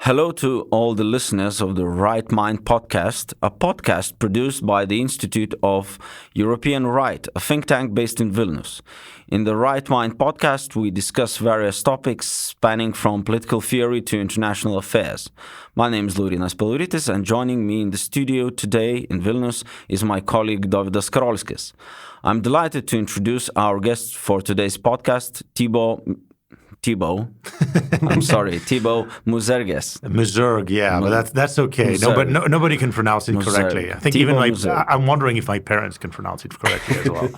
Hello to all the listeners of the Right Mind podcast, a podcast produced by the Institute of European Right, a think tank based in Vilnius. In the Right Mind podcast, we discuss various topics spanning from political theory to international affairs. My name is Laurynas Peluritis, and joining me in the studio today in Vilnius is my colleague Dovydas Karolskis. I'm delighted to introduce our guest for today's podcast, Thibault Muzergues. Muzergues, yeah, but that's okay. Nobody can pronounce it correctly. I think I'm wondering if my parents can pronounce it correctly as well.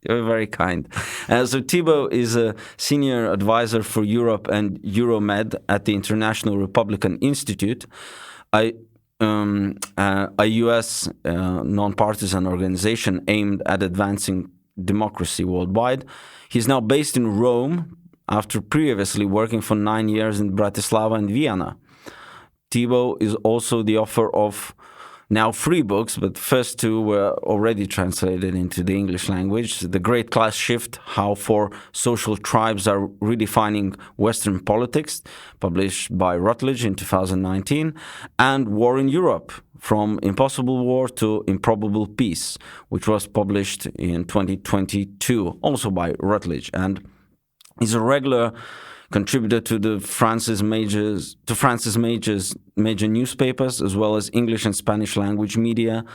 You're very kind. So Thibault is a senior advisor for Europe and Euromed at the International Republican Institute, a U.S. nonpartisan organization aimed at advancing democracy worldwide. He's now based in Rome, after previously working for 9 years in Bratislava and Vienna. Thibault is also the author of now 3 books, but the first 2 were already translated into the English language. The Great Class Shift, How 4 Social Tribes Are Redefining Western Politics, published by Routledge in 2019, and War in Europe, From Impossible War to Improbable Peace, which was published in 2022, also by Routledge. And he's a regular contributor to France's major newspapers, as well as English and Spanish language media.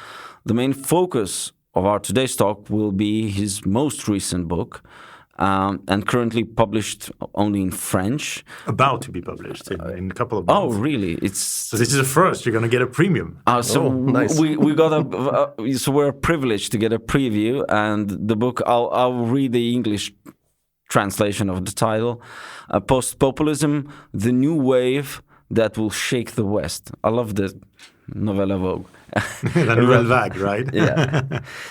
The main focus of our today's talk will be his most recent book, and currently published only in French. About to be published in a couple of months. Oh, really? So this is a first. You're going to get a premium. Nice. We got so we're privileged to get a preview, and the book. I'll read the English translation of the title, Post-Populism, the New Wave That Will Shake the West. I love the novella vogue. La Nouvelle Vague, right? Yeah.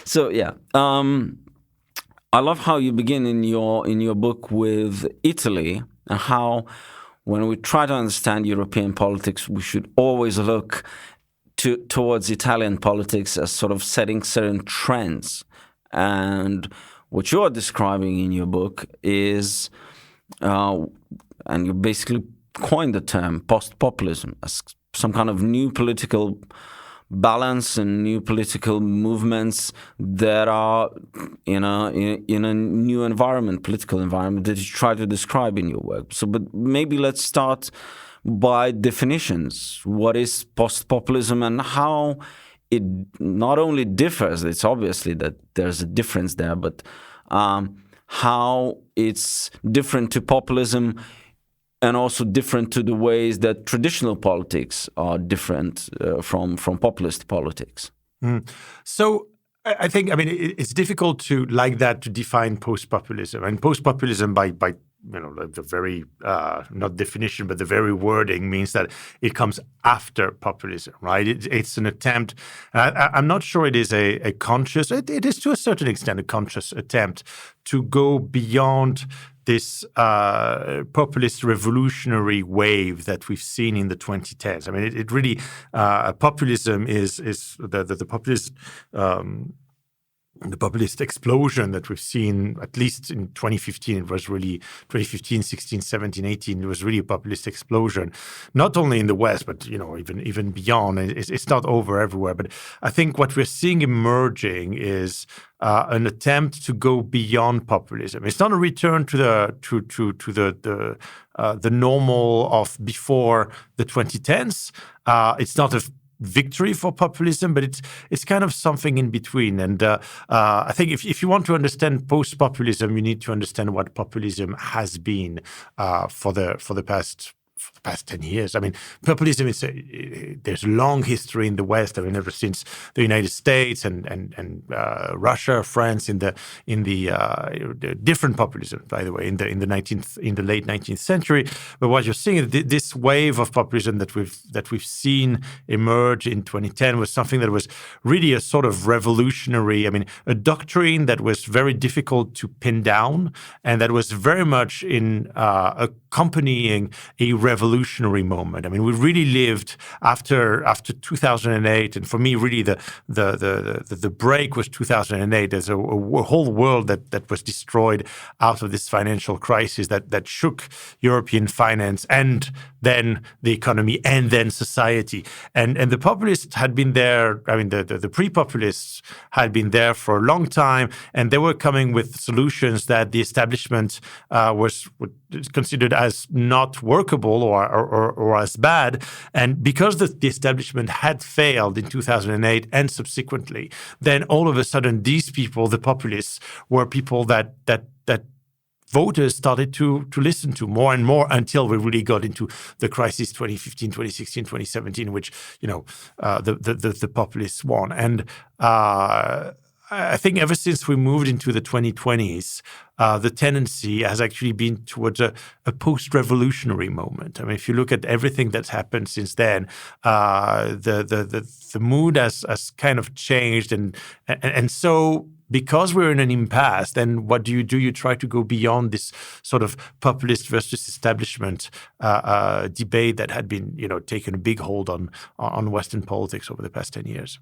So, yeah. I love how you begin in your book with Italy, and how when we try to understand European politics, we should always look towards Italian politics as sort of setting certain trends. And what you're describing in your book is, and you basically coined the term post-populism as some kind of new political balance and new political movements that are in a new environment, political environment, that you try to describe in your work. So, but maybe let's start by definitions. What is post-populism and how it not only differs, it's obviously that there's a difference there, but how it's different to populism and also different to the ways that traditional politics are different from populist politics. So I think, it's difficult to define post-populism. And post-populism by the very, not definition, but the very wording means that it comes after populism, right? It's an attempt. I'm not sure it is a conscious, it is to a certain extent a conscious attempt to go beyond this populist revolutionary wave that we've seen in the 2010s. It really, populism is the populist the populist explosion that we've seen, at least in 2015, it was really 2015, 16, 17, 18, it was really a populist explosion, not only in the West, but, even beyond. It's not over everywhere. But I think what we're seeing emerging is an attempt to go beyond populism. It's not a return to the normal of before the 2010s. It's not a victory for populism, but it's kind of something in between. And I think if you want to understand post-populism, you need to understand what populism has been for the past 10 years. Populism there's a long history in the West. Ever since the United States and Russia, France, in the different populism, by the way, in the late 19th century. But what you're seeing is this wave of populism that we've seen emerge in 2010 was something that was really a sort of revolutionary. A doctrine that was very difficult to pin down, and that was very much in accompanying a revolutionary moment. I mean, we really lived after 2008, and for me, really the break was 2008. There's a whole world that was destroyed out of this financial crisis that shook European finance and then the economy and then society. And the populists had been there. I mean, the pre-populists had been there for a long time, and they were coming with solutions that the establishment was considered as not workable or as bad. And because the establishment had failed in 2008 and subsequently, then all of a sudden these people, the populists, were people that voters started to listen to more and more until we really got into the crisis 2015, 2016, 2017, which, the populists won. And I think ever since we moved into the 2020s, the tendency has actually been towards a post-revolutionary moment. I mean, if you look at everything that's happened since then, the mood has kind of changed, and so because we're in an impasse, then what do? You try to go beyond this sort of populist versus establishment debate that had been, taken a big hold on Western politics over the past 10 years.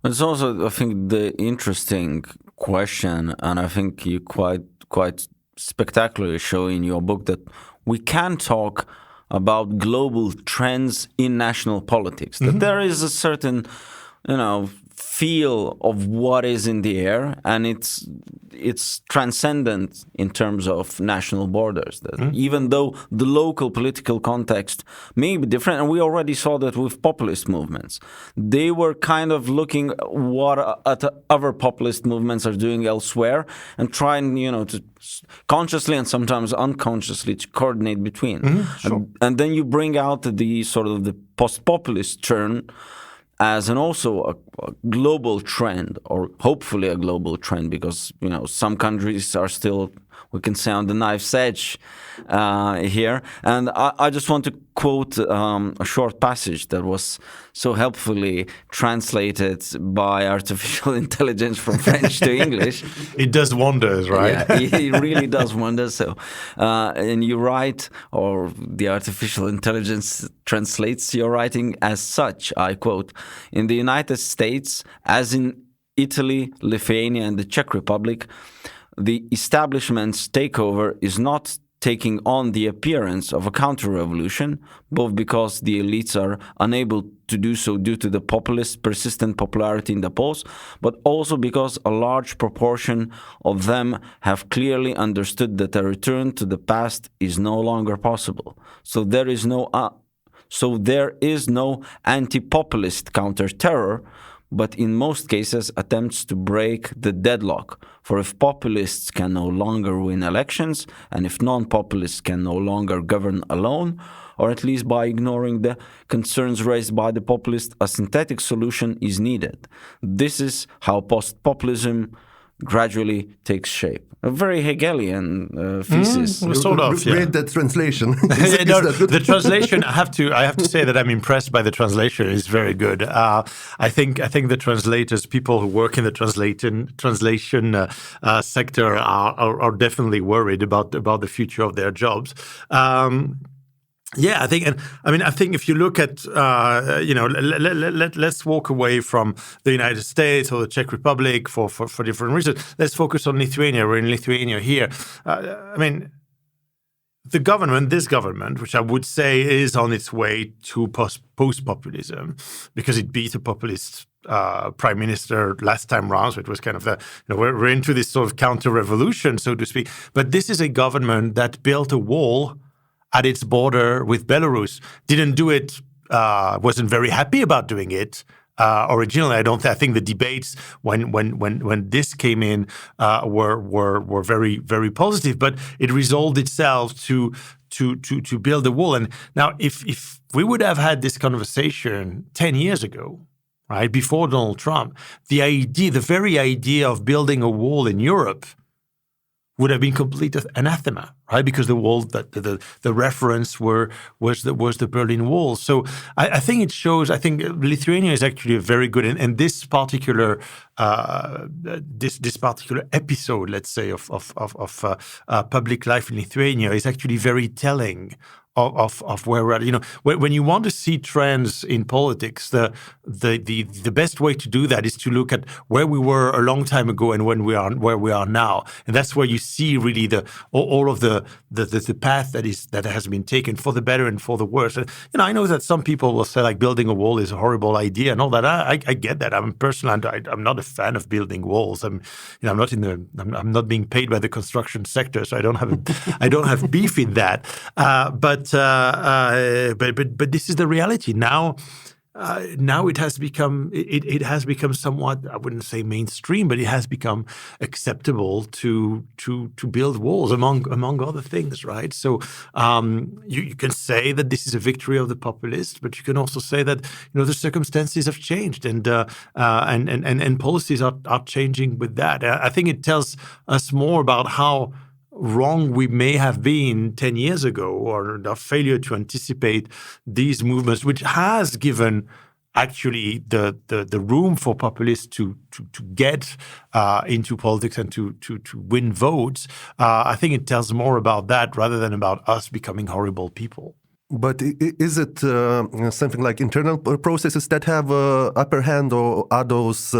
It's also, I think, the interesting question, and I think you quite spectacularly show in your book that we can talk about global trends in national politics. That there is a certain, feel of what is in the air, and it's transcendent in terms of national borders. That even though the local political context may be different, and we already saw that with populist movements, they were kind of looking what other populist movements are doing elsewhere and trying, to consciously and sometimes unconsciously to coordinate between. Sure. And then you bring out the sort of the post-populist turn as also a global trend, or hopefully a global trend, because some countries are still, we can say, on the knife's edge here. And I just want to quote a short passage that was so helpfully translated by artificial intelligence from French to English. It does wonders, right? Yeah, it really does wonders. So, and you write, or the artificial intelligence translates your writing as such, I quote, "In the United States, as in Italy, Lithuania, and the Czech Republic, the establishment's takeover is not taking on the appearance of a counter-revolution, both because the elites are unable to do so due to the populist persistent popularity in the polls, but also because a large proportion of them have clearly understood that a return to the past is no longer possible. So there is no anti-populist counter-terror, but in most cases attempts to break the deadlock. For if populists can no longer win elections, and if non-populists can no longer govern alone, or at least by ignoring the concerns raised by the populist, a synthetic solution is needed. This is how post-populism gradually takes shape." A very Hegelian thesis. Sort of, yeah. Read that translation. The translation, I have to say that I'm impressed by the translation. It's very good. I think the translators, people who work in the translation sector, are definitely worried about the future of their jobs. Yeah, I think if you look at, let's walk away from the United States or the Czech Republic for different reasons. Let's focus on Lithuania. We're in Lithuania here. This government, which I would say is on its way to post-populism, because it beat a populist prime minister last time round, so it was kind of we're into this sort of counter-revolution, so to speak. But this is a government that built a wall at its border with Belarus. Didn't do it, wasn't very happy about doing it originally. I think the debates when this came in were very, very positive, but it resolved itself to build a wall. And now if we would have had this conversation 10 years ago, right, before Donald Trump, the very idea of building a wall in Europe would have been complete anathema, right? Because the wall, the reference was the Berlin Wall. So I think it shows. I think Lithuania is actually a very good, and this particular episode, let's say, of public life in Lithuania is actually very telling of where we're at. You know, when you want to see trends in politics, the best way to do that is to look at where we were a long time ago and where we are now, and that's where you see really all of the path that has been taken for the better and for the worse. And, you know, I know that some people will say like building a wall is a horrible idea and all that. I get that. I'm not a fan of building walls. I'm not being paid by the construction sector, so I don't have beef in that. But this is the reality now. Now it has become somewhat, I wouldn't say mainstream, but it has become acceptable to build walls among other things, right? So you can say that this is a victory of the populists, but you can also say that, you know, the circumstances have changed and policies are changing with that. I think it tells us more about how wrong we may have been 10 years ago, or our failure to anticipate these movements, which has given actually the room for populists to get into politics and to win votes. I think it tells more about that rather than about us becoming horrible people. But is it something like internal processes that have upper hand, or are those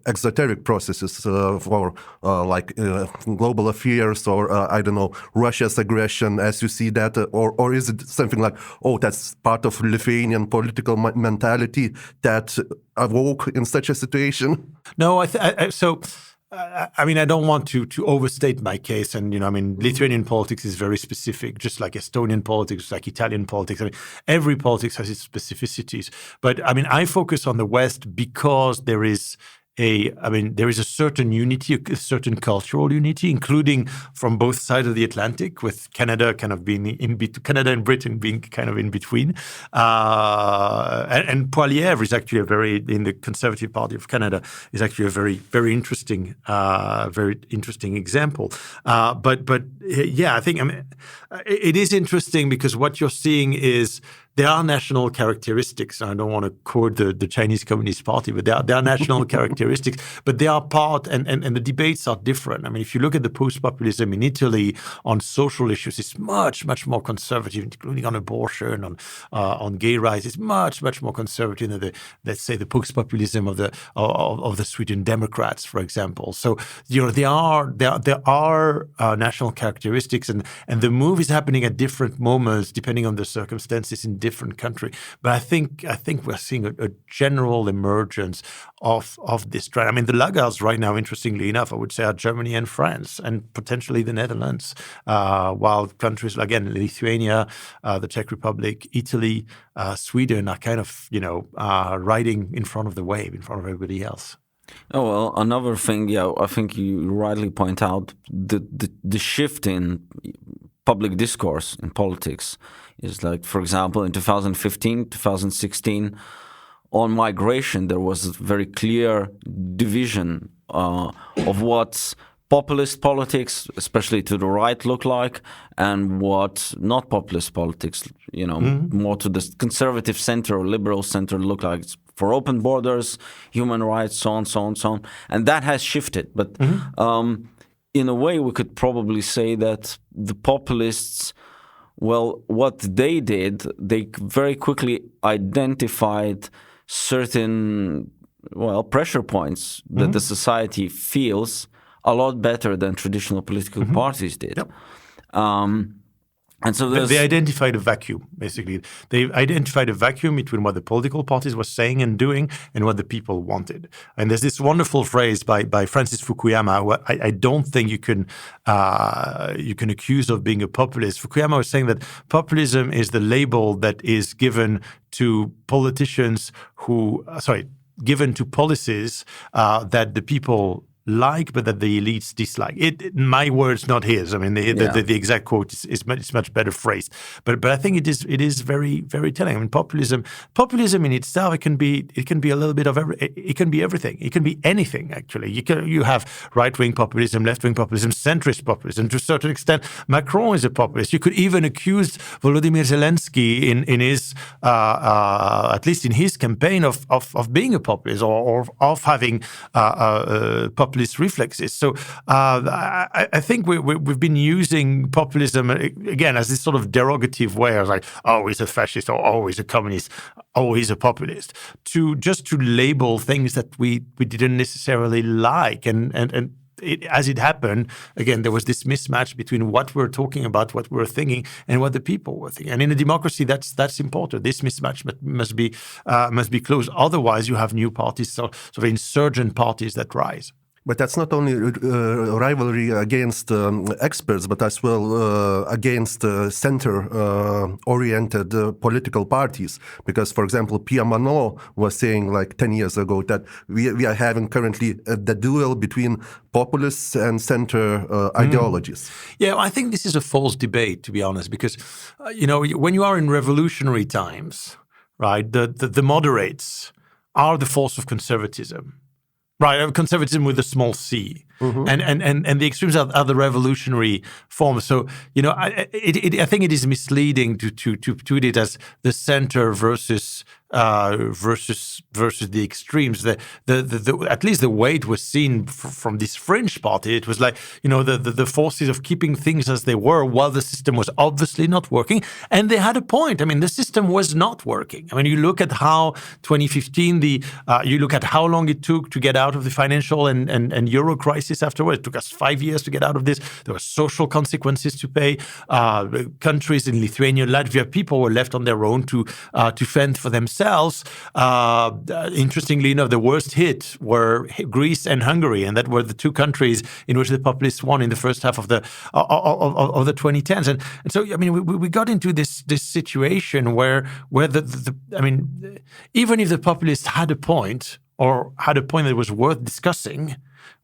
exoteric processes for global affairs, or I don't know, Russia's aggression as you see that, or is it something like, oh, that's part of Lithuanian political mentality that awoke in such a situation? No, I don't want to overstate my case. And, you know, I mean, Lithuanian politics is very specific, just like Estonian politics, like Italian politics. I mean, every politics has its specificities. But, I mean, I focus on the West because there is a certain unity, a certain cultural unity, including from both sides of the Atlantic, with Canada kind of being Canada and Britain being kind of in between. And Poilievre is actually in the Conservative Party of Canada, is actually a very, very interesting example. But I think, I mean, it is interesting because what you're seeing is there are national characteristics. I don't want to quote the Chinese Communist Party, but there are national characteristics, but they are part, and the debates are different. I mean, if you look at the post-populism in Italy on social issues, it's much, much more conservative, including on abortion, on gay rights. It's much, much more conservative than let's say the post-populism of the Sweden Democrats, for example. So, you know, there are national characteristics, and the move is happening at different moments depending on the circumstances in different country. But I think we're seeing a general emergence of this trend. I mean, the laggards right now, interestingly enough, I would say are Germany and France and potentially the Netherlands, while countries like, again, Lithuania, the Czech Republic, Italy, Sweden are kind of, you know, riding in front of the wave, in front of everybody else. Oh, well, another thing, I think you rightly point out the shift in public discourse in politics is like, for example, in 2015, 2016, on migration, there was a very clear division of what populist politics, especially to the right, look like, and what not populist politics, you know, more to the conservative center or liberal center look like. It's for open borders, human rights, so on, so on, so on. And that has shifted. But in a way, we could probably say that the populists, well, what they did, they very quickly identified certain, pressure points that the society feels a lot better than traditional political parties did. Yep. And so they identified a vacuum, basically. They identified a vacuum between what the political parties were saying and doing and what the people wanted. And there's this wonderful phrase by Francis Fukuyama, who I don't think you can accuse of being a populist. Fukuyama was saying that populism is the label that is given to politicians given to policies that the people like, but that the elites dislike. My words, not his. I mean, the exact quote is much better phrased. But I think it is very, very telling. I mean, populism in itself, it can be a little bit of it can be everything. It can be anything, actually. You have right-wing populism, left-wing populism, centrist populism. To a certain extent, Macron is a populist. You could even accuse Volodymyr Zelensky in his at least in his campaign of being a populist or of having populist populist reflexes. So I think we've been using populism again as this sort of derogative way of like, oh, he's a fascist, or oh, he's a communist, oh, he's a populist, to label things that we didn't necessarily like, and as it happened, again, there was this mismatch between what we're talking about, what we're thinking, and what the people were thinking. And in a democracy, that's important. This mismatch must be closed. Otherwise, you have new parties, sort of insurgent parties that rise. But that's not only rivalry against experts, but as well against center-oriented political parties. Because, for example, Pierre Manot was saying like 10 years ago that we are having currently the duel between populists and center ideologies. Yeah, I think this is a false debate, to be honest, because, when you are in revolutionary times, right, the moderates are the force of conservatism. Right, conservatism with a small c, and the extremes are the revolutionary forms. So I think it is misleading to treat it as the center versus the extremes. At least the way it was seen from this fringe party, it was like the forces of keeping things as they were while the system was obviously not working, and they had a point. I mean, the system was not working. I mean, you look at how 2015 you look at how long it took to get out of the financial and euro crisis afterwards. It took us 5 years to get out of this. There were social consequences to pay. Countries in Lithuania, Latvia, people were left on their own to fend for themselves. Interestingly enough, the worst hit were Greece and Hungary, and that were the two countries in which the populists won in the first half of the 2010s. And so, I mean, we got into this situation where even if the populists had a point, or had a point that was worth discussing,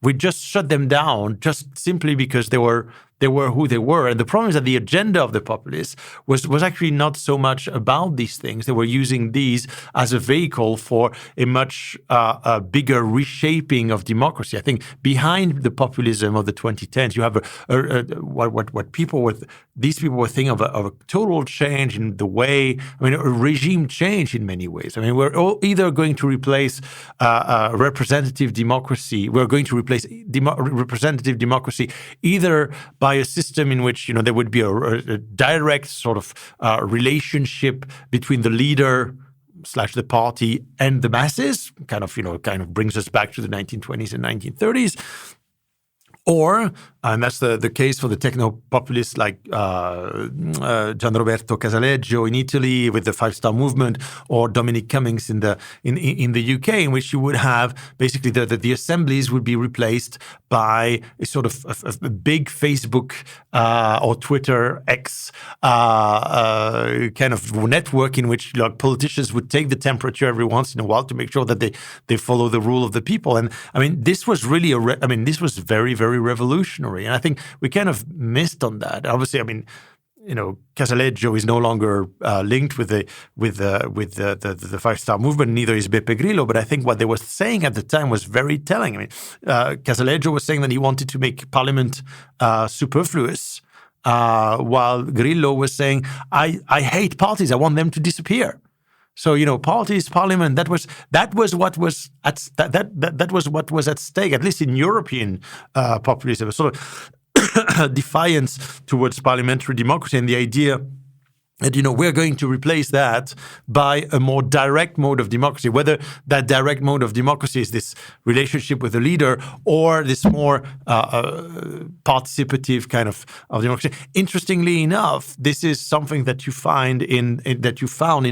we just shut them down just simply because they were who they were. And the problem is that the agenda of the populists was actually not so much about these things. They were using these as a vehicle for a much bigger reshaping of democracy. I think behind the populism of the 2010s, you have these people were thinking of a total change in the way, a regime change in many ways. I mean, we're all either going to replace representative democracy, we're going to replace representative democracy either by a system in which there would be a direct sort of relationship between the leader / the party and the masses, kind of brings us back to the 1920s and 1930s. Or, and that's the case for the techno-populists like Gianroberto Casaleggio in Italy with the Five-Star Movement, or Dominic Cummings in the UK, in which you would have basically the assemblies would be replaced by a sort of a big Facebook or Twitter X kind of network in which politicians would take the temperature every once in a while to make sure that they follow the rule of the people. And I mean, this was really this was very, very revolutionary, and I think we kind of missed on that. Obviously, I mean, Casaleggio is no longer linked with the Five-Star Movement. Neither is Beppe Grillo. But I think what they were saying at the time was very telling. I mean, Casaleggio was saying that he wanted to make parliament superfluous, while Grillo was saying, "I hate parties. I want them to disappear." So parties, parliament. That was what was at stake, at least in European populism, a sort of defiance towards parliamentary democracy, and the idea that we're going to replace that by a more direct mode of democracy, whether that direct mode of democracy is this relationship with the leader or this more participative kind of democracy. Interestingly enough, this is something that you found in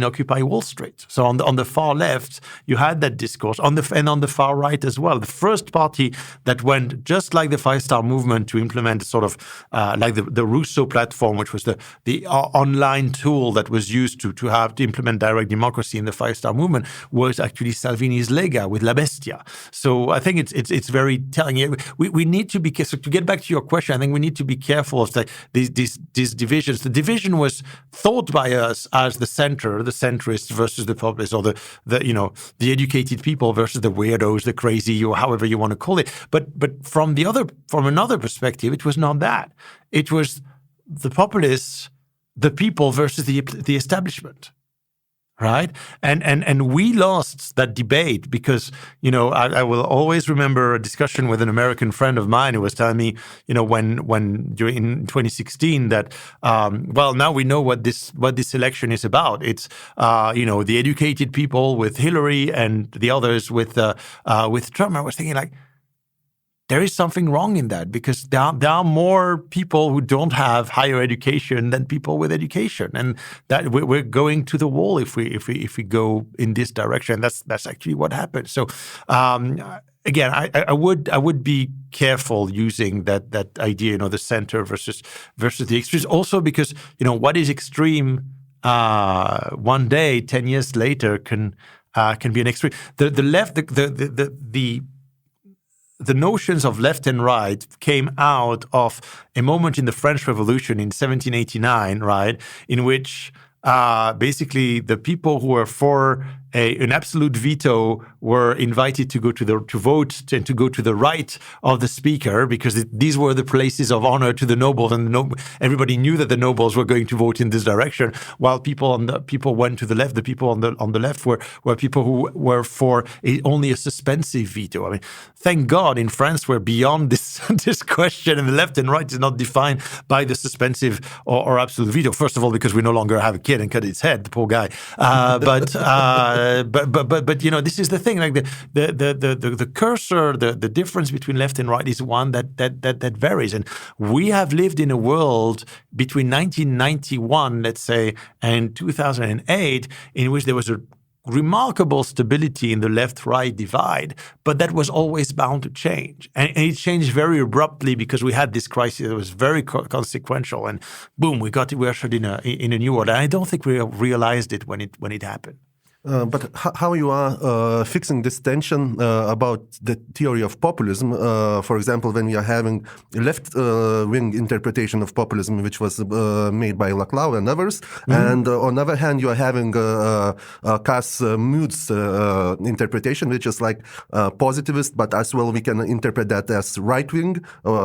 Occupy Wall Street. So on the far left, you had that discourse, and on the far right as well. The first party that went just like the Five-Star Movement to implement sort of like the Rousseau platform, which was the online tool that was used to implement direct democracy in the Five-Star Movement, was actually Salvini's Lega with La Bestia. So I think it's very telling. We need to be careful. To get back to your question, I think we need to be careful of these divisions. The division was thought by us as the centrists versus the populists, or the educated people versus the weirdos, the crazy, or however you want to call it. But from another perspective, it was not that. It was the populists, the people versus the establishment. right? And we lost that debate because, I will always remember a discussion with an American friend of mine who was telling me, when during in 2016 that, now we know what this election is about. It's, the educated people with Hillary and the others with Trump. I was thinking like, there is something wrong in that because there are more people who don't have higher education than people with education, and that we're going to the wall if we go in this direction. That's actually what happened. So again, I would be careful using that idea, the center versus the extremes. Also because what is extreme one day, 10 years later can be an extreme. The left, the notions of left and right came out of a moment in the French Revolution in 1789, right, in which basically the people who were for an absolute veto were invited to go to vote and to go to the right of the speaker because these were the places of honor to the nobles, and everybody knew that the nobles were going to vote in this direction. While people went to the left, the people on the left were people who were for only a suspensive veto. I mean, thank God in France we're beyond this question, and the left and right is not defined by the suspensive or absolute veto. First of all, because we no longer have a kid and cut its head, the poor guy. But this is the thing. Like the cursor, the difference between left and right is one that varies. And we have lived in a world between 1991, let's say, and 2008, in which there was a remarkable stability in the left-right divide, but that was always bound to change. And it changed very abruptly because we had this crisis that was very consequential, and boom, we ushered in a new world. And I don't think we realized it when it happened. But how you are fixing this tension about the theory of populism? For example, when we are having a left-wing interpretation of populism, which was made by Laclau and others, and on the other hand, you are having Cass Moods interpretation, which is like positivist, but as well we can interpret that as right-wing,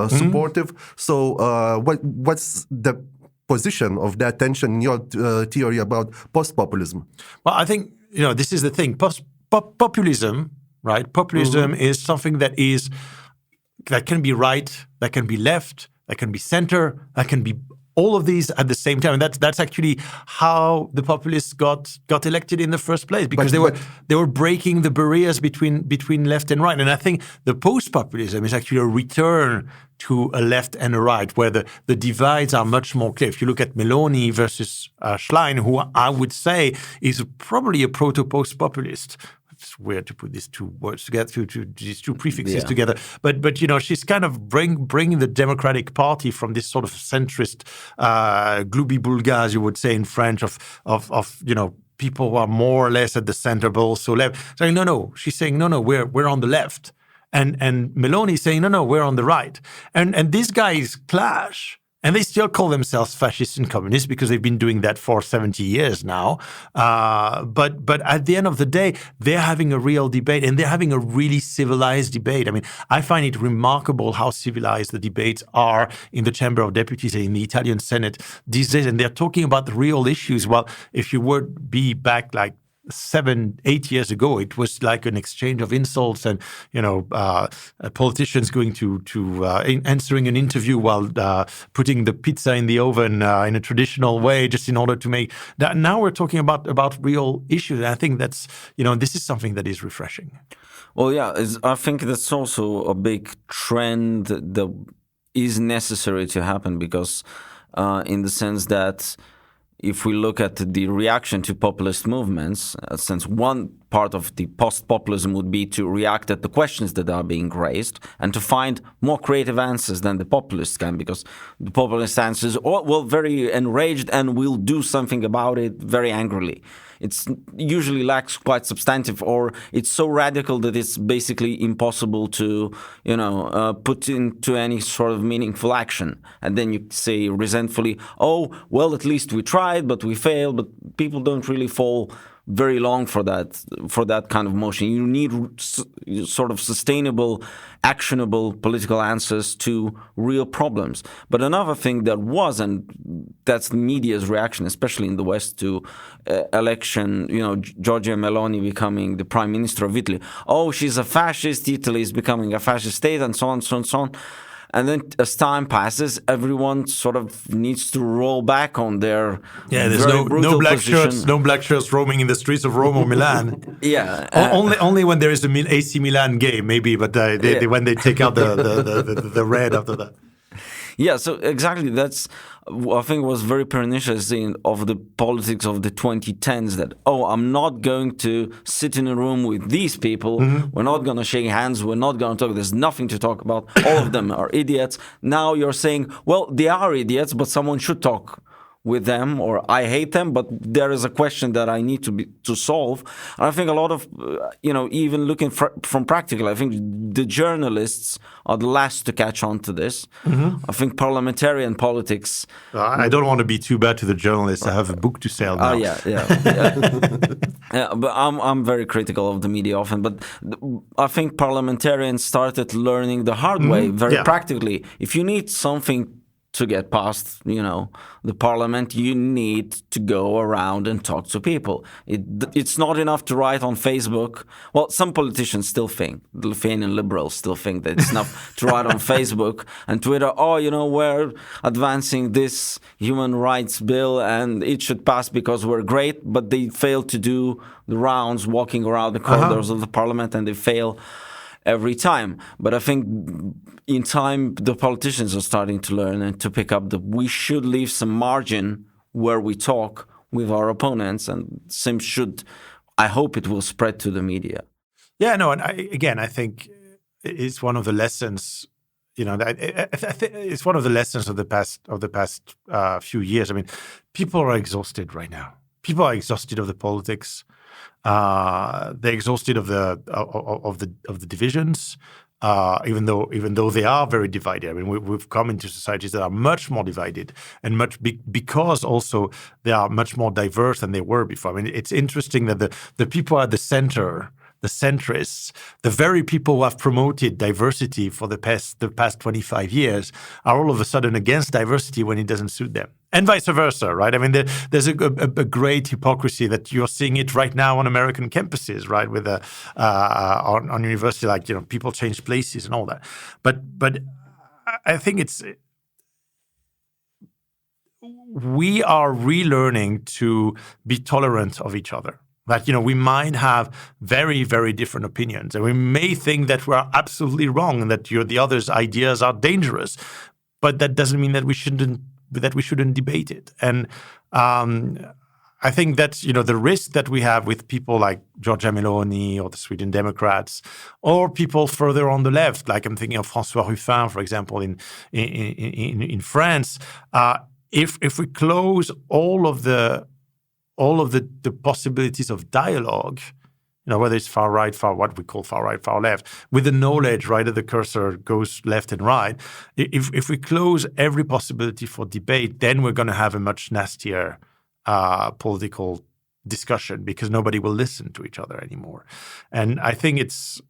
supportive. So what's the position of that tension in your theory about post-populism? Well, I think this is the thing. Populism, right? Populism is something that can be right, that can be left, that can be center, that can be all of these at the same time. And that's actually how the populists got elected in the first place, because they were breaking the barriers between left and right. And I think the post-populism is actually a return to a left and a right, where the divides are much more clear. If you look at Meloni versus Schlein, who I would say is probably a proto-post-populist. It's weird to put these two words together, these two prefixes together. But she's kind of bringing the Democratic Party from this sort of centrist, gloubi-boulga, as you would say in French, of people who are more or less at the center, but also left. Saying no. She's saying no. We're on the left. And Meloni is saying, no, we're on the right. And these guys clash. And they still call themselves fascists and communists because they've been doing that for 70 years now. But at the end of the day, they're having a real debate, and they're having a really civilized debate. I mean, I find it remarkable how civilized the debates are in the Chamber of Deputies and in the Italian Senate these days. And they're talking about the real issues. Well, if you would be back like 7-8 years ago, it was like an exchange of insults, and politicians going to answering an interview while putting the pizza in the oven in a traditional way, just in order to make that. Now we're talking about real issues. And I think that's this is something that is refreshing. Well, yeah, I think that's also a big trend that is necessary to happen, because in the sense that if we look at the reaction to populist movements, since one part of the post-populism would be to react at the questions that are being raised and to find more creative answers than the populists can, because the populist answers are very enraged and will do something about it very angrily. It's usually lacks quite substantive, or it's so radical that it's basically impossible to, put into any sort of meaningful action. And then you say resentfully, oh, well, at least we tried, but we failed. But people don't really fall very long for that kind of motion. You need sort of sustainable, actionable political answers to real problems. But another thing that was, and that's the media's reaction, especially in the West, to election, Giorgia Meloni becoming the prime minister of Italy. Oh, she's a fascist. Italy is becoming a fascist state, and so on, so on, so on. And then as time passes, everyone sort of needs to roll back on their there's very no black position. shirts, no black shirts roaming in the streets of Rome or Milan. Only when there is an AC Milan game, maybe. But when they take out the red after that. Yeah, so exactly. That's, I think, was very pernicious of the politics of the 2010s. That, I'm not going to sit in a room with these people. We're not going to shake hands. We're not going to talk. There's nothing to talk about. All of them are idiots. Now you're saying, well, they are idiots, but someone should talk with them, or I hate them, but there is a question that I need to solve. And I think a lot of, even looking from practical, I think the journalists are the last to catch on to this. I think parliamentarian politics... I don't want to be too bad to the journalists. I have a book to sell now. Yeah, but I'm very critical of the media often, but I think parliamentarians started learning the hard way, very practically. If you need something to get past, the parliament, you need to go around and talk to people. It's not enough to write on Facebook. Well, some politicians still think, the Lithuanian liberals still think that it's enough to write on Facebook and Twitter, we're advancing this human rights bill and it should pass because we're great, but they fail to do the rounds, walking around the corridors of the parliament, and they fail every time. But I think in time, the politicians are starting to learn and to pick up that we should leave some margin where we talk with our opponents, and same should, I hope it will spread to the media. Yeah, no, and I think it's one of the lessons, it's one of the lessons of the past few years. I mean, people are exhausted right now. People are exhausted of the politics. They're exhausted of the divisions, even though they are very divided. I mean, we've come into societies that are much more divided, and because also they are much more diverse than they were before. I mean, it's interesting that the people at the center, the centrists, the very people who have promoted diversity for the past 25 years, are all of a sudden against diversity when it doesn't suit them. And vice versa, right? I mean, there's a great hypocrisy that you're seeing it right now on American campuses, right? With on university, like, people change places and all that. But I think we are relearning to be tolerant of each other. That, we might have very, very different opinions, and we may think that we are absolutely wrong and that the other's ideas are dangerous, but that doesn't mean that we shouldn't debate it. And I think that's, the risk that we have with people like Giorgia Meloni or the Sweden Democrats, or people further on the left, like I'm thinking of François Ruffin, for example, in France. If we close all of the possibilities of dialogue, whether it's far right, what we call far right, far left, with the knowledge, right, that the cursor goes left and right. If we close every possibility for debate, then we're going to have a much nastier political discussion, because nobody will listen to each other anymore. And I think it's,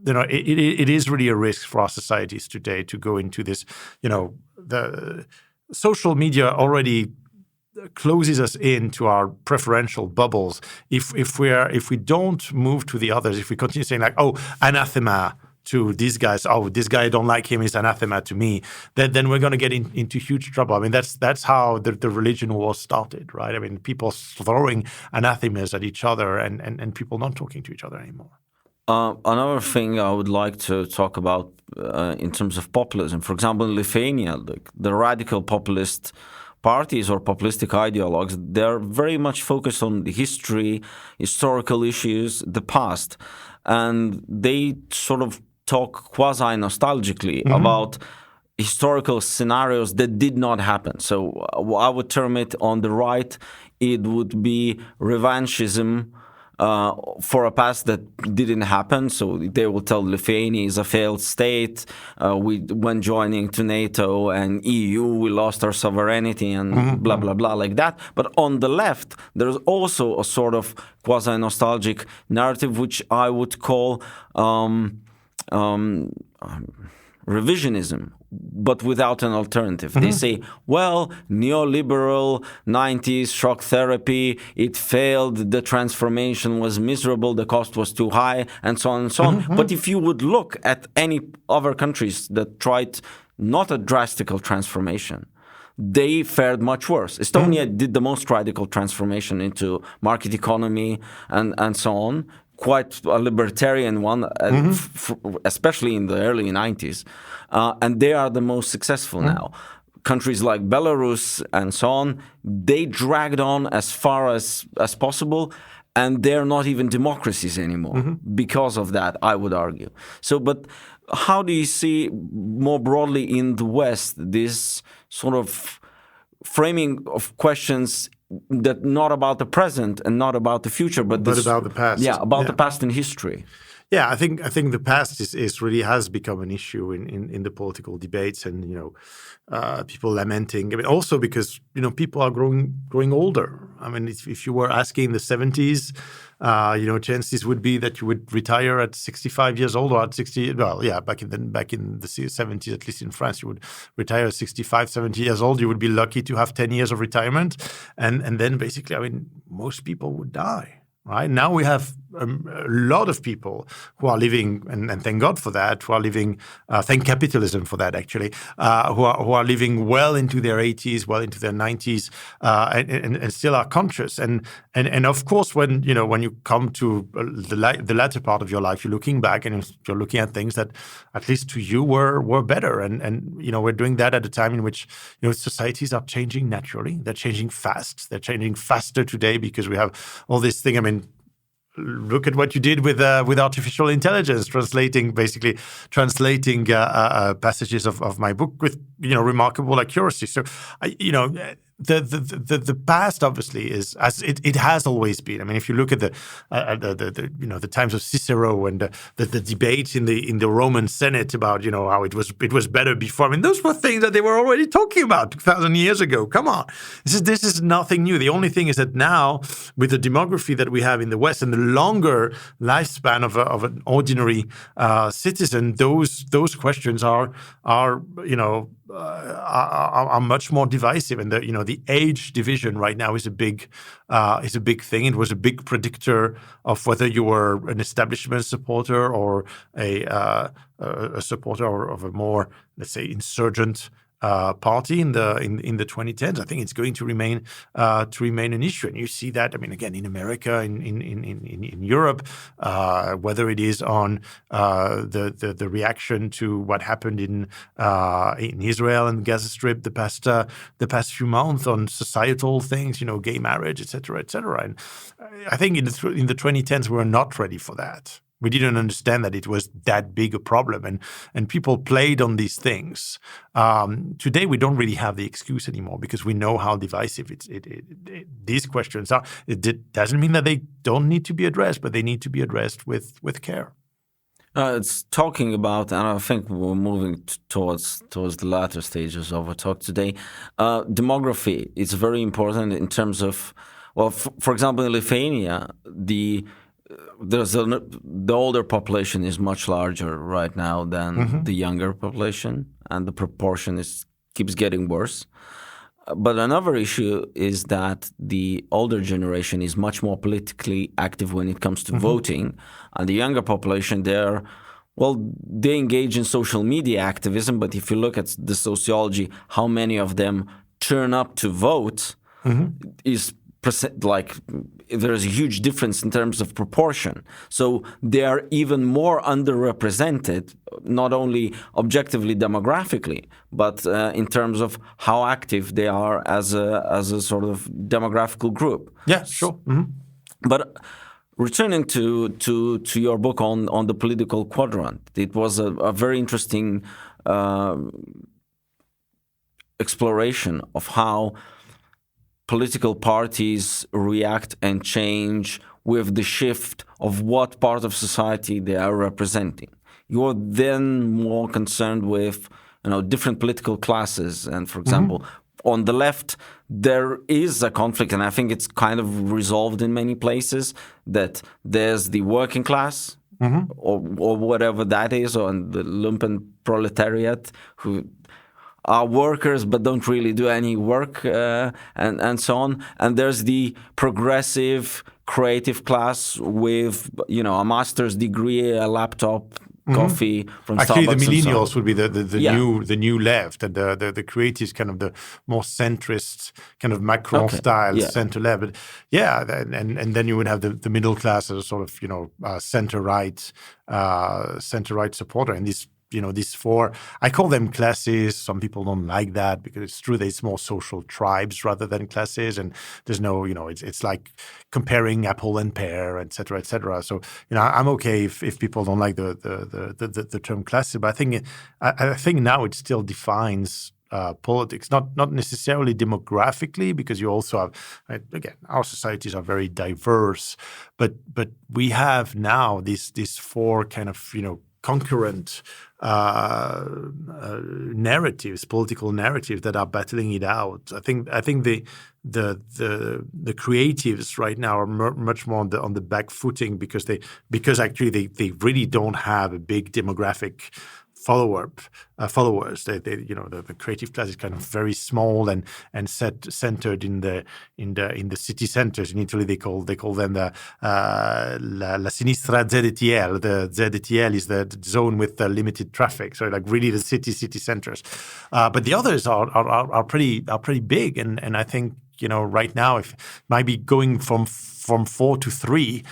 it is really a risk for our societies today to go into this. The social media already closes us into our preferential bubbles. If we don't move to the others, if we continue saying like, anathema to these guys, this guy, I don't like him, is anathema to me, then we're going to get into huge trouble. I mean, that's how the religion war started, right? I mean, people throwing anathemas at each other and people not talking to each other anymore. Another thing I would like to talk about in terms of populism, for example, in Lithuania, the radical populist parties or populistic ideologues, they're very much focused on the history, historical issues, the past. And they sort of talk quasi-nostalgically about historical scenarios that did not happen. So I would term it, on the right, it would be revanchism, for a past that didn't happen. So they will tell Lithuania is a failed state. When joining to NATO and EU, we lost our sovereignty and blah, blah, blah, like that. But on the left, there's also a sort of quasi-nostalgic narrative, which I would call revisionism, but without an alternative. They say, well, neoliberal 90s shock therapy, it failed, the transformation was miserable, the cost was too high, and so on and so on. But if you would look at any other countries that tried not a drastic transformation, they fared much worse. Estonia did the most radical transformation into market economy and so on. Quite a libertarian one, especially in the early 90s. And they are the most successful now. Countries like Belarus and so on, they dragged on as far as possible, and they're not even democracies anymore because of that, I would argue. So, but how do you see more broadly in the West this sort of framing of questions that not about the present and not about the future, but about the past. Yeah, about the past in history. Yeah, I think the past is really has become an issue in the political debates, and people lamenting. I mean, also because people are growing older. I mean, if you were asking in the 70s, chances would be that you would retire at 65 years old or at 60. Well, yeah, back in the 70s, at least in France, you would retire at 65, 70 years old. You would be lucky to have 10 years of retirement, and then basically, I mean, most people would die. Right now, we have a lot of people who are living, and thank God for that, who are living, thank capitalism for that, actually, who are living well into their 80s, well into their 90s, and still are conscious. And of course, when you come to the latter part of your life, you're looking back and you're looking at things that, at least to you, were better. And we're doing that at a time in which societies are changing naturally. They're changing fast. They're changing faster today because we have all this thing. I mean, look at what you did with artificial intelligence, translating passages of my book with remarkable accuracy. So the past obviously is as it has always been. I mean, if you look at the times of Cicero and the debates in the Roman Senate about how it was better before. I mean, those were things that they were already talking about 2,000 years ago. Come on, this is nothing new. The only thing is that now, with the demography that we have in the West and the longer lifespan of an ordinary citizen, those questions are much more divisive, and the age division right now is a big thing. It was a big predictor of whether you were an establishment supporter or a supporter of a more, let's say, insurgent party in the 2010s. I think it's going to remain an issue, and you see that. I mean, again, in America, in Europe, whether it is on the reaction to what happened in Israel and Gaza Strip the past few months, on societal things, gay marriage, etc., etc. And I think in the 2010s we were not ready for that. We didn't understand that it was that big a problem, and people played on these things. Today, we don't really have the excuse anymore because we know how divisive these questions are. It doesn't mean that they don't need to be addressed, but they need to be addressed with care. It's talking about, and I think we're moving towards the latter stages of our talk today. Demography is very important in terms of, well, for example, in Lithuania, the older population is much larger right now than the younger population, and the proportion keeps getting worse. But another issue is that the older generation is much more politically active when it comes to voting, and the younger population, they engage in social media activism. But if you look at the sociology, how many of them turn up to vote is there's a huge difference in terms of proportion. So they are even more underrepresented, not only objectively demographically, but in terms of how active they are as a sort of demographical group. Yeah, sure. But returning to your book on the political quadrant, it was a very interesting exploration of how political parties react and change with the shift of what part of society they are representing. You're then more concerned with, different political classes. And for example, on the left, there is a conflict, and I think it's kind of resolved in many places, that there's the working class, or whatever that is, or the lumpen proletariat, who are workers but don't really do any work, and so on. And there's the progressive, creative class with, a master's degree, a laptop, coffee from Actually, Starbucks. the millennials would be the new left, and the creatives kind of the more centrist, kind of Macron style center left. But and then you would have the middle class as a sort of center right supporter, and these four, I call them classes. Some people don't like that because it's true that it's more social tribes rather than classes, and there's no, it's like comparing apple and pear, et cetera, et cetera. So, I'm okay if people don't like the term classes, but I think now it still defines politics, not necessarily demographically, because you also have, again, our societies are very diverse, but we have now these four kind of, concurrent narratives, political narratives that are battling it out. I think the creatives right now are much more on the back footing because actually they really don't have a big demographic followers. The creative class is kind of very small and centered in the city centers. In Italy, they call them the la sinistra ZTL. The ZTL is the zone with limited traffic, so like really the city centers. But the others are pretty big, and I think right now if might be going from 4 to 3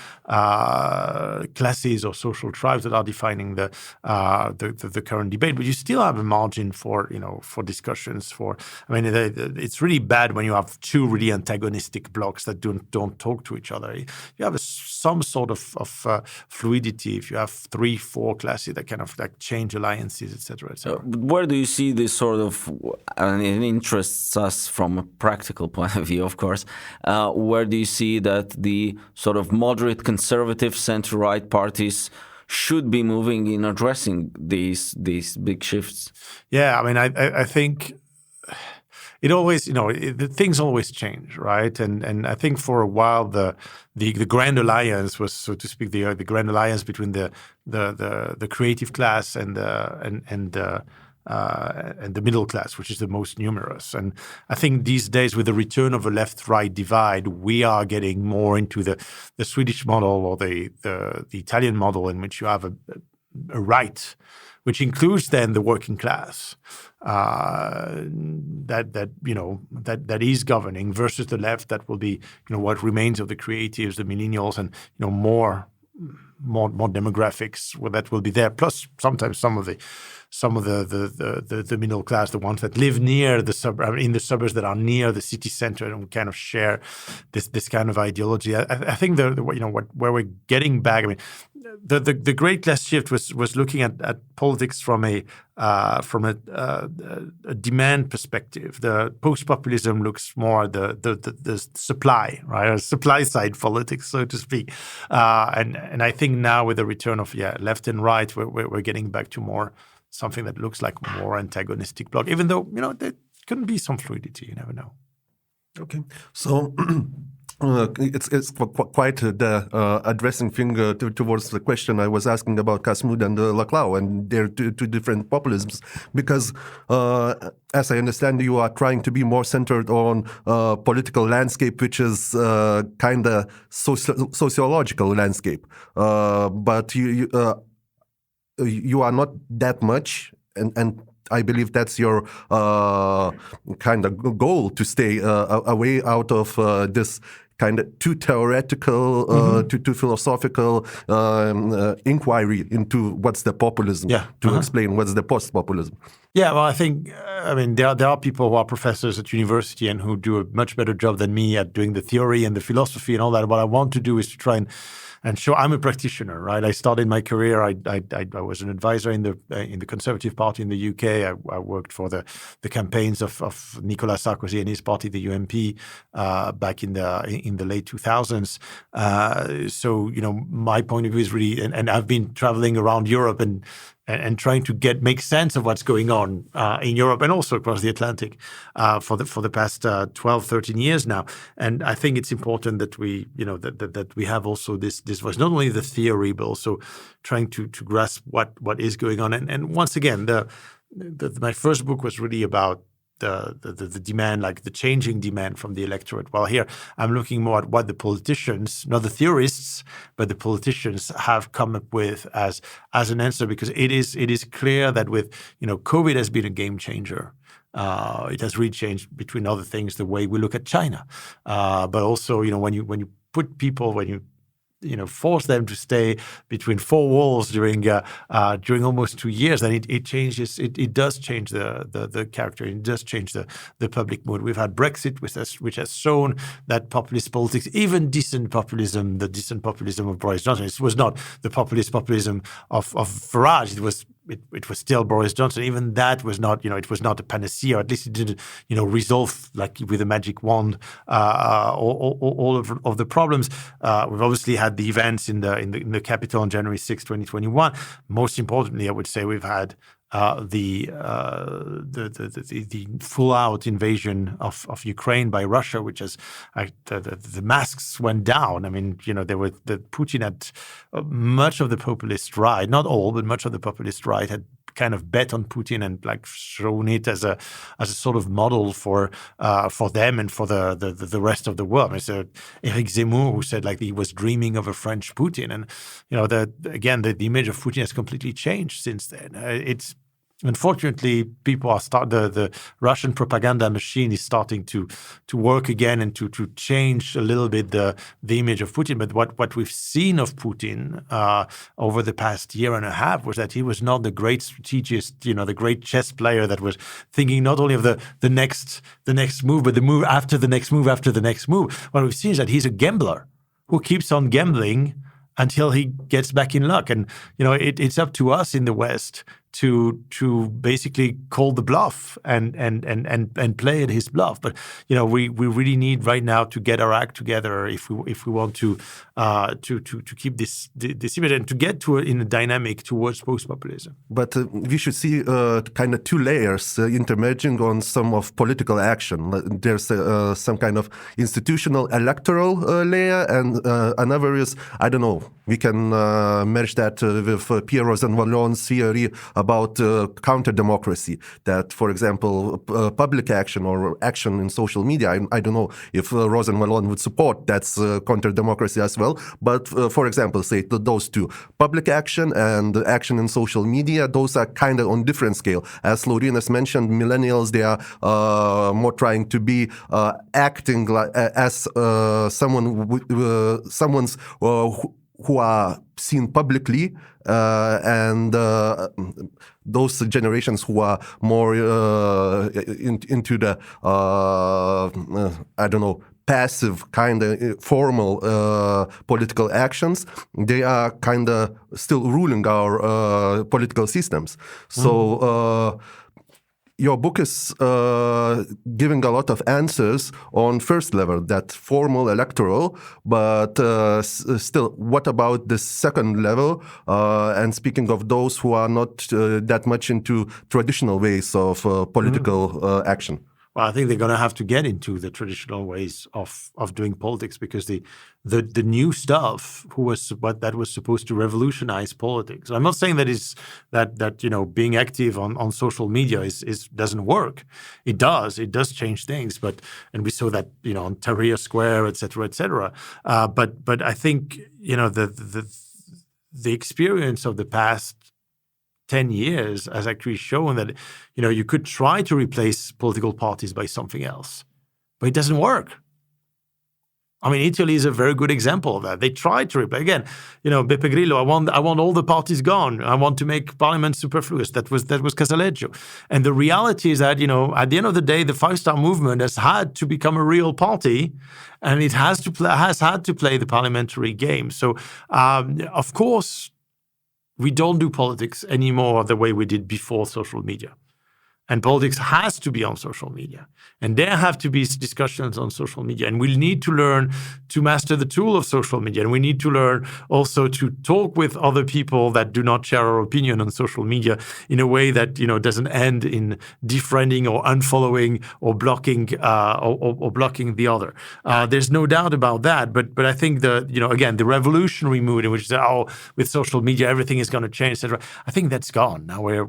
classes or social tribes that are defining the current debate, but you still have a margin for discussions. It's really bad when you have two really antagonistic blocks that don't talk to each other. You have some sort of fluidity if you have 3-4 classes that kind of like change alliances, etc. Where do you see this sort of? It interests us from a practical point of view, of course. Where do you see that the sort of moderate conservative center-right parties should be moving in addressing these big shifts? Yeah, I think it always, things always change, right? And I think for a while the grand alliance was, so to speak, the grand alliance between the creative class and the middle class, which is the most numerous. And I think these days, with the return of a left-right divide, we are getting more into the Swedish model or the Italian model, in which you have a right, which includes then the working class that is governing, versus the left that will be what remains of the creatives, the millennials, and more demographics that will be there. Plus, sometimes some of the middle class, the ones that live near in the suburbs that are near the city center and kind of share this kind of ideology. I think where we're getting back. The great class shift was looking at politics from a demand perspective. The post-populism looks more at the supply, right? Supply side politics, so to speak. And I think now with the return of left and right, we're getting back to more something that looks like more antagonistic bloc, even though there couldn't be some fluidity. You never know. Okay, so it's quite the addressing finger towards the question I was asking about Casmud and Laclau and their two different populisms, because as I understand, you are trying to be more centered on political landscape, which is kind of sociological landscape, but you are not that much, and I believe that's your kind of goal, to stay away out of this kind of too theoretical, too philosophical inquiry into what's the populism, to explain what's the post-populism. Yeah, well, I think, there are people who are professors at university and who do a much better job than me at doing the theory and the philosophy and all that. What I want to do is to try and and show I'm a practitioner, right? I started my career. I was an advisor in the Conservative Party in the UK. I worked for the campaigns of Nicolas Sarkozy and his party, the UMP, back in the late 2000s. So my point of view is really, and I've been traveling around Europe and trying to make sense of what's going on in Europe and also across the Atlantic for the past 12, 13 years now. And I think it's important that we, that we have also this voice, not only the theory, but also trying to grasp what is going on. And once again, my first book was really about the demand, like the changing demand from the electorate. Well, here I'm looking more at what the politicians, not the theorists, but the politicians have come up with as an answer, because it is clear that with COVID has been a game changer. It has really changed, between other things, the way we look at China, but also when you put people, when you force them to stay between four walls during almost 2 years, then it changes. It does change the character. It does change the public mood. We've had Brexit, which has shown that populist politics, even decent populism, the decent populism of Boris Johnson, it was not the populist populism of Farage. It was still Boris Johnson. Even that was not, it was not a panacea. Or at least it didn't, resolve like with a magic wand all of the problems. We've obviously had the events in the capital on January 6, 2021. Most importantly, I would say we've had the full-out invasion of Ukraine by Russia, which has the masks went down. I mean, Putin had much of the populist right, not all, but much of the populist right had kind of bet on Putin and like shown it as a sort of model for them and for the rest of the world. I mean, so Eric Zemmour, who said like he was dreaming of a French Putin, and the image of Putin has completely changed since then. It's unfortunately, people are the Russian propaganda machine is starting to work again and to change a little bit the image of Putin. But what we've seen of Putin over the past year and a half was that he was not the great strategist, the great chess player that was thinking not only of the next move, but the move after the next move after the next move. What we've seen is that he's a gambler who keeps on gambling until he gets back in luck. And it's up to us in the West to basically call the bluff and play at his bluff. But we really need right now to get our act together if we want to keep this image and to get in a dynamic towards post-populism. But we should see kind of two layers intermerging on some of political action. There's some kind of institutional electoral layer, and another is, I don't know, we can merge that with Pierre Rosanvallon's theory about counter-democracy, that, for example, public action or action in social media, I don't know if Rosanvallon would support that's counter-democracy as well, but for example, say those two, public action and action in social media, those are kind of on different scale. As Laurynas mentioned, millennials, they are more trying to be acting like, as someone's who are seen publicly, and those generations who are more into the I don't know, passive kind of formal political actions, they are kind of still ruling our political systems. So your book is giving a lot of answers on first level, that formal electoral, but still, what about the second level? And speaking of those who are not that much into traditional ways of political action. Well, I think they're going to have to get into the traditional ways of doing politics, because the new stuff that was supposed to revolutionize politics. I'm not saying that being active on social media doesn't work. It does change things, and we saw that on Tahrir Square, et cetera. But I think the experience of the past 10 years has actually shown that, you could try to replace political parties by something else, but it doesn't work. I mean, Italy is a very good example of that. They tried to replace, again, Beppe Grillo, I want all the parties gone. I want to make parliament superfluous. That was Casaleggio. And the reality is that, at the end of the day, the Five Star Movement has had to become a real party, and it has had to play the parliamentary game. So, of course, we don't do politics anymore the way we did before social media. And politics has to be on social media. And there have to be discussions on social media. And we need to learn to master the tool of social media. And we need to learn also to talk with other people that do not share our opinion on social media in a way that, doesn't end in defriending or unfollowing or blocking or blocking the other. There's no doubt about that. But I think again, the revolutionary mood in which with social media, everything is going to change, etc. I think that's gone. Now we're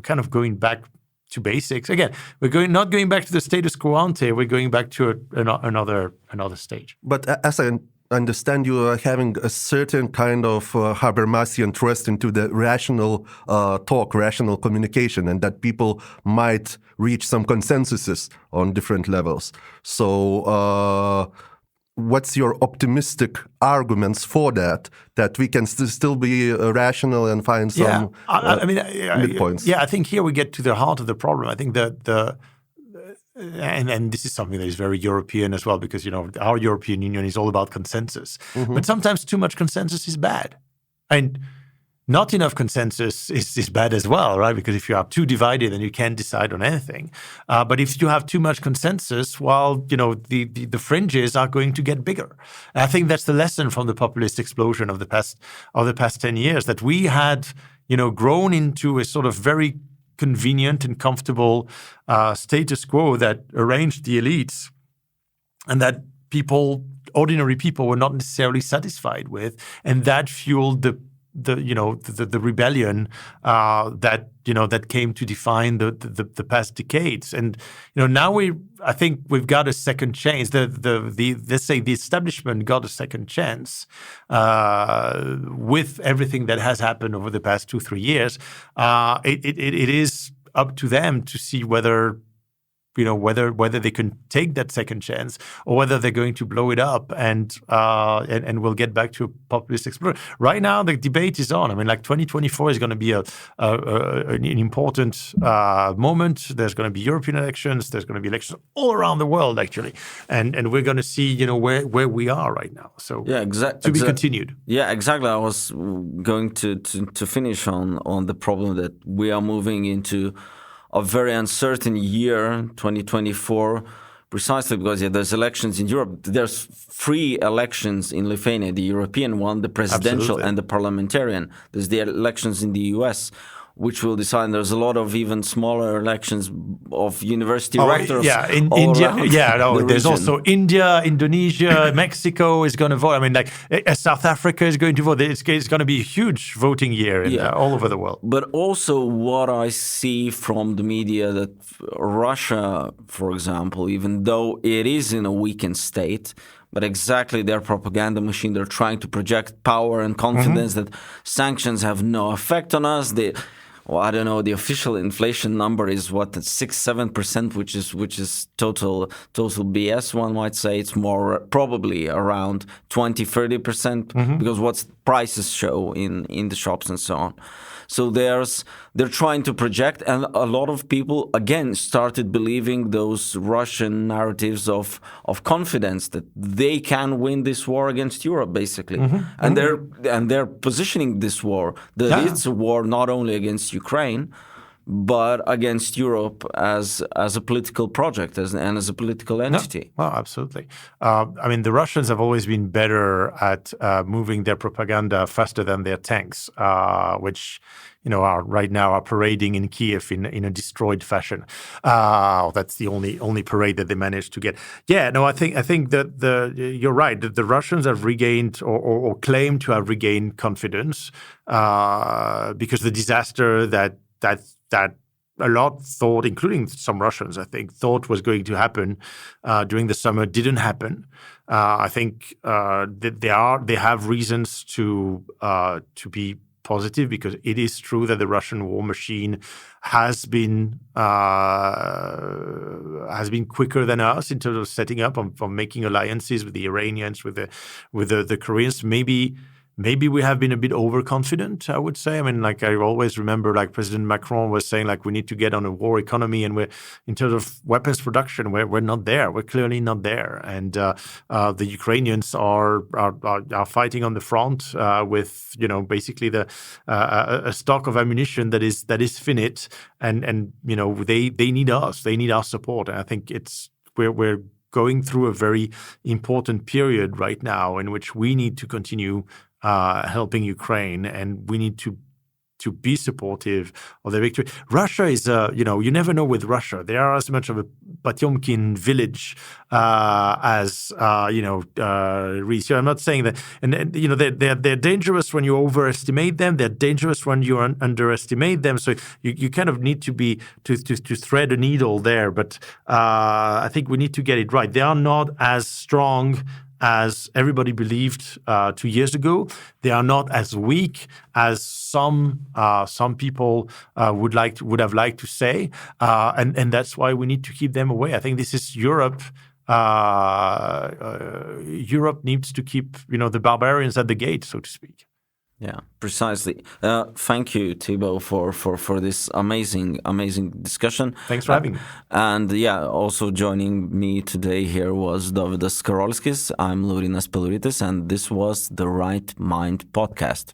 kind of going back to basics. Again, we're not going back to the status quo ante. We're going back to another stage. But as I understand, you are having a certain kind of Habermasian trust into the rational talk, rational communication, and that people might reach some consensuses on different levels. So what's your optimistic arguments for that we can still be rational and find some midpoints? Yeah, I think here we get to the heart of the problem. I think and this is something that is very European as well, because our European Union is all about consensus. Mm-hmm. But sometimes too much consensus is bad. And not enough consensus is bad as well, right? Because if you are too divided, then you can't decide on anything. But if you have too much consensus, the fringes are going to get bigger. And I think that's the lesson from the populist explosion of the past 10 years, that we had, grown into a sort of very convenient and comfortable status quo that arranged the elites, and that ordinary people were not necessarily satisfied with, and that fueled the rebellion that came to define the past decades. And now I think we've got a second chance. Let's say the establishment got a second chance with everything that has happened over the past 2-3 years. It is up to them to see whether they can take that second chance, or whether they're going to blow it up and we'll get back to a populist explosion. Right now, the debate is on. I mean, 2024 is going to be an important moment. There's going to be European elections. There's going to be elections all around the world, actually, and we're going to see where we are right now. So yeah, to be continued. Yeah, exactly. I was going to finish on the problem that we are moving into a very uncertain year, 2024, precisely because there's elections in Europe. There's 3 elections in Lithuania, the European one, the presidential, and the parliamentarian. There's the elections in the US, which will decide. There's a lot of even smaller elections of university rectors. Yeah, in India. There's also India, Indonesia, Mexico is going to vote. I mean, South Africa is going to vote. It's going to be a huge voting year all over the world. But also what I see from the media, that Russia, for example, even though it is in a weakened state, but exactly their propaganda machine, they're trying to project power and confidence that sanctions have no effect on us. I don't know, the official inflation number is 6-7%, which is total BS, one might say. It's more probably around 20-30%, because what prices show in the shops and so on. So they're trying to project, and a lot of people again started believing those Russian narratives of confidence that they can win this war against Europe, basically, and they're positioning this war that it's a war not only against Ukraine, but against Europe as a political project and as a political entity. Well, absolutely. I mean, the Russians have always been better at moving their propaganda faster than their tanks, which are right now parading in Kiev in a destroyed fashion. That's the only parade that they managed to get. Yeah, no, I think that you're right. That the Russians have regained or claim to have regained confidence because the disaster that a lot thought, including some Russians, I think, thought was going to happen during the summer didn't happen. I think that they have reasons to be positive, because it is true that the Russian war machine has been quicker than us in terms of setting up, of making alliances with the Iranians, with the Koreans. Maybe we have been a bit overconfident, I would say. I mean, like, I always remember, like, President Macron was saying, like, we need to get on a war economy, and in terms of weapons production, we're not there. We're clearly not there. And the Ukrainians are fighting on the front with, basically a stock of ammunition that is finite, and they need us. They need our support. And I think we're going through a very important period right now in which we need to continue helping Ukraine, and we need to be supportive of the victory. Russia is, you never know with Russia. They are as much of a Potemkin village as, Greece. I'm not saying that, and they're dangerous when you overestimate them. They're dangerous when you underestimate them. So you kind of need to thread a needle there. But I think we need to get it right. They are not as strong as everybody believed 2 years ago. They are not as weak as some people would have liked to say, and that's why we need to keep them away. I think this is Europe. Europe needs to keep the barbarians at the gate, so to speak. Yeah, precisely. Thank you, Thibault, for this amazing discussion. Thanks for having me. And also joining me today here was Dovydas Karolskis. I'm Laurynas Peluritis, and this was the Right Mind podcast.